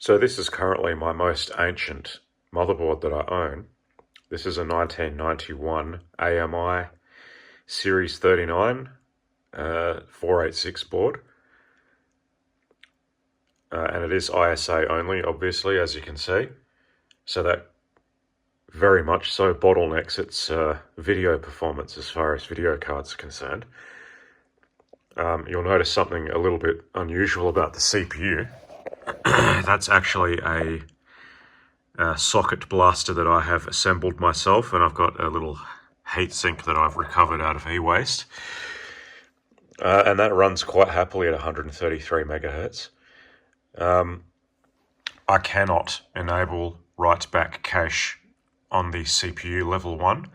So this is currently my most ancient motherboard that I own. This is a 1991 AMI Series 39 486 board. And it is ISA only, obviously, as you can see. So that very much so bottlenecks its video performance as far as video cards are concerned. You'll notice something a little bit unusual about the CPU. That's actually a socket blaster that I have assembled myself, and I've got a little heatsink that I've recovered out of e-waste. And that runs quite happily at 133 megahertz. I cannot enable write-back cache on the CPU level 1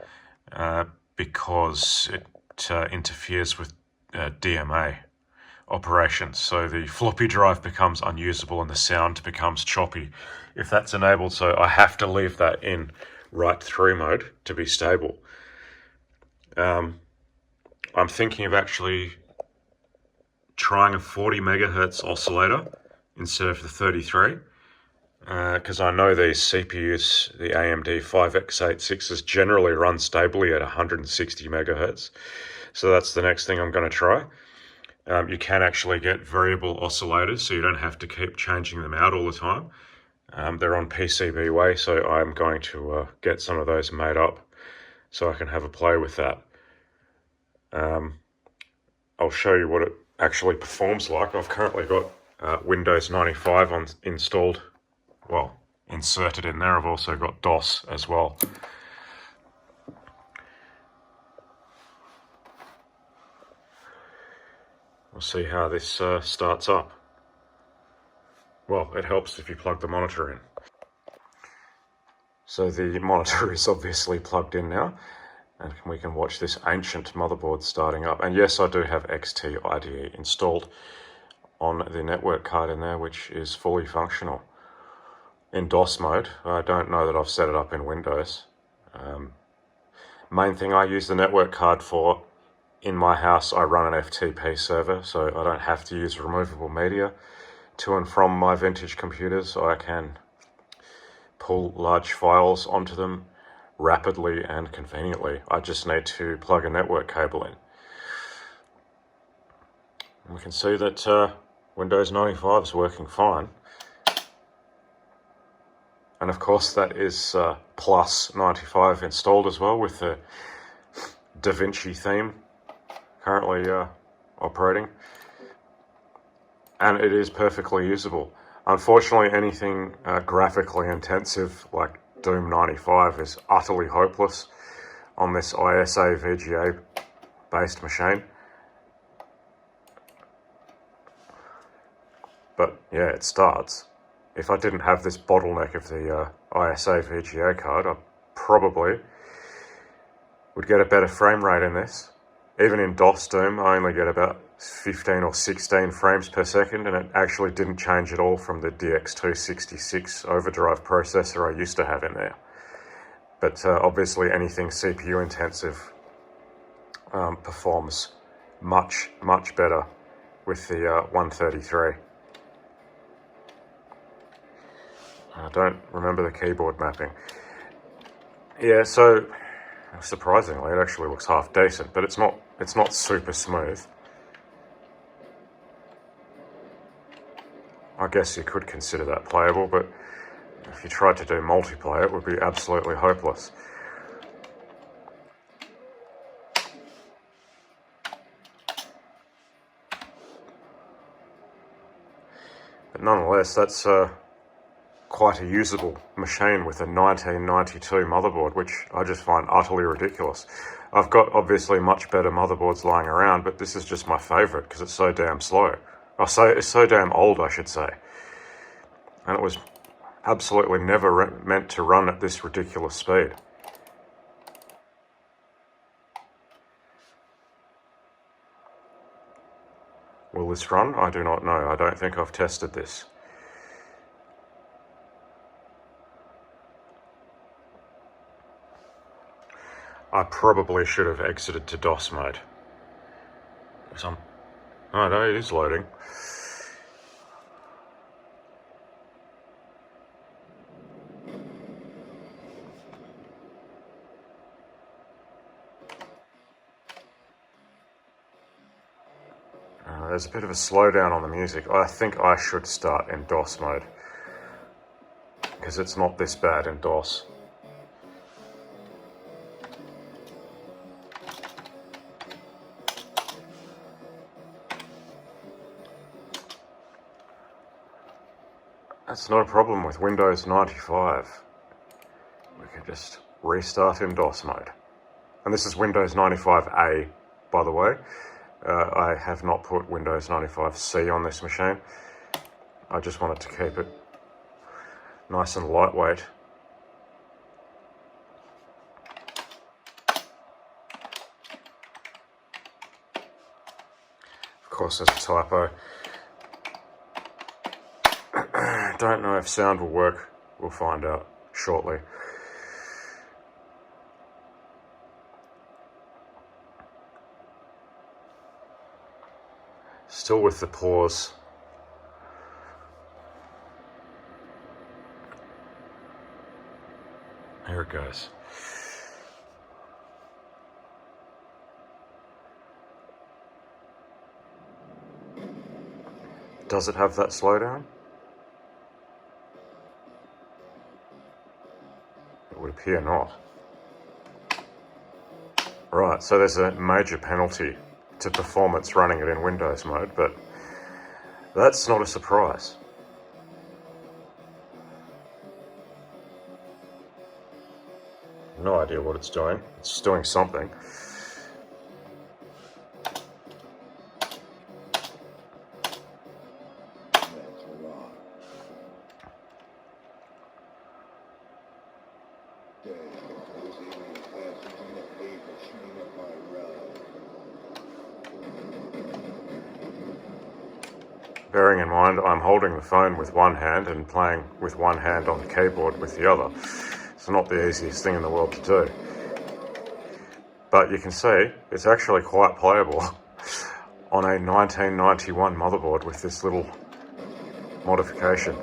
because it interferes with DMA operations. So the floppy drive becomes unusable and the sound becomes choppy if that's enabled. So I have to leave that in write-through mode to be stable. I'm thinking of actually trying a 40 megahertz oscillator instead of the 33. Because I know these CPUs, the AMD 5x86s, generally run stably at 160 megahertz. So that's the next thing I'm going to try. You can actually get variable oscillators, so you don't have to keep changing them out all the time. They're on PCBWay, so I'm going to get some of those made up so I can have a play with that. I'll show you what it actually performs like. I've currently got Windows 95 installed. Well, inserted in there. I've also got DOS as well. We'll see how this starts up. Well, it helps if you plug the monitor in. So the monitor is obviously plugged in now, and we can watch this ancient motherboard starting up. And yes, I do have XT IDE installed on the network card in there, which is fully functional. In DOS mode. I don't know that I've set it up in Windows. Main thing I use the network card for, in my house I run an FTP server, so I don't have to use removable media to and from my vintage computers, so I can pull large files onto them rapidly and conveniently. I just need to plug a network cable in. And we can see that Windows 95 is working fine. And of course that is plus 95 installed as well, with the DaVinci theme currently operating. And it is perfectly usable. Unfortunately, anything graphically intensive like Doom 95 is utterly hopeless on this ISA VGA based machine. But yeah, it starts. If I didn't have this bottleneck of the ISA VGA card, I probably would get a better frame rate in this. Even in DOS Doom, I only get about 15 or 16 frames per second, and it actually didn't change at all from the DX266 overdrive processor I used to have in there. But obviously anything CPU intensive performs much better with the 133. I don't remember the keyboard mapping. Yeah, so surprisingly, it actually looks half decent, but it's not super smooth. I guess you could consider that playable, but if you tried to do multiplayer, it would be absolutely hopeless. But nonetheless, that's quite a usable machine with a 1992 motherboard, which I just find utterly ridiculous. I've got obviously much better motherboards lying around, but this is just my favourite because it's so damn slow. It's so damn old, I should say. And it was absolutely never meant to run at this ridiculous speed. Will this run? I do not know. I don't think I've tested this. I probably should have exited to DOS mode. Oh no, it is loading. There's a bit of a slowdown on the music. I think I should start in DOS mode, because it's not this bad in DOS. That's not a problem with Windows 95. We can just restart in DOS mode. And this is Windows 95A, by the way. I have not put Windows 95C on this machine. I just wanted to keep it nice and lightweight. Of course, there's a typo. Don't know if sound will work. We'll find out shortly. Still with the pause. Here it goes. Does it have that slowdown? It would appear not. Right, so there's a major penalty to performance running it in Windows mode, but that's not a surprise. No idea what it's doing. It's doing something. Bearing in mind, I'm holding the phone with one hand and playing with one hand on the keyboard with the other. It's not the easiest thing in the world to do. But you can see, it's actually quite playable on a 1991 motherboard with this little modification.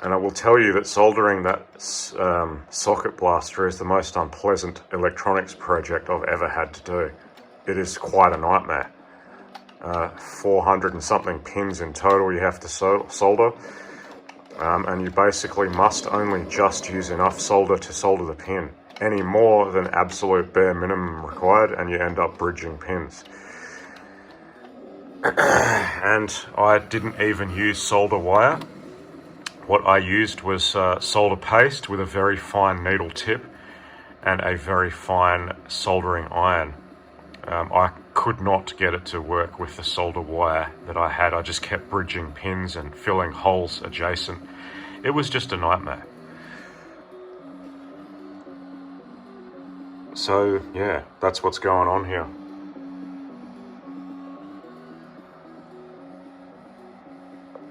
And I will tell you that soldering that socket blaster is the most unpleasant electronics project I've ever had to do. It is quite a nightmare. 400 and something pins in total you have to solder, and you basically must only just use enough solder to solder the pin. Any more than absolute bare minimum required and you end up bridging pins. And I didn't even use solder wire. What I used was solder paste with a very fine needle tip and a very fine soldering iron. I could not get it to work with the solder wire that I had. I just kept bridging pins and filling holes adjacent. It was just a nightmare. So yeah, that's what's going on here.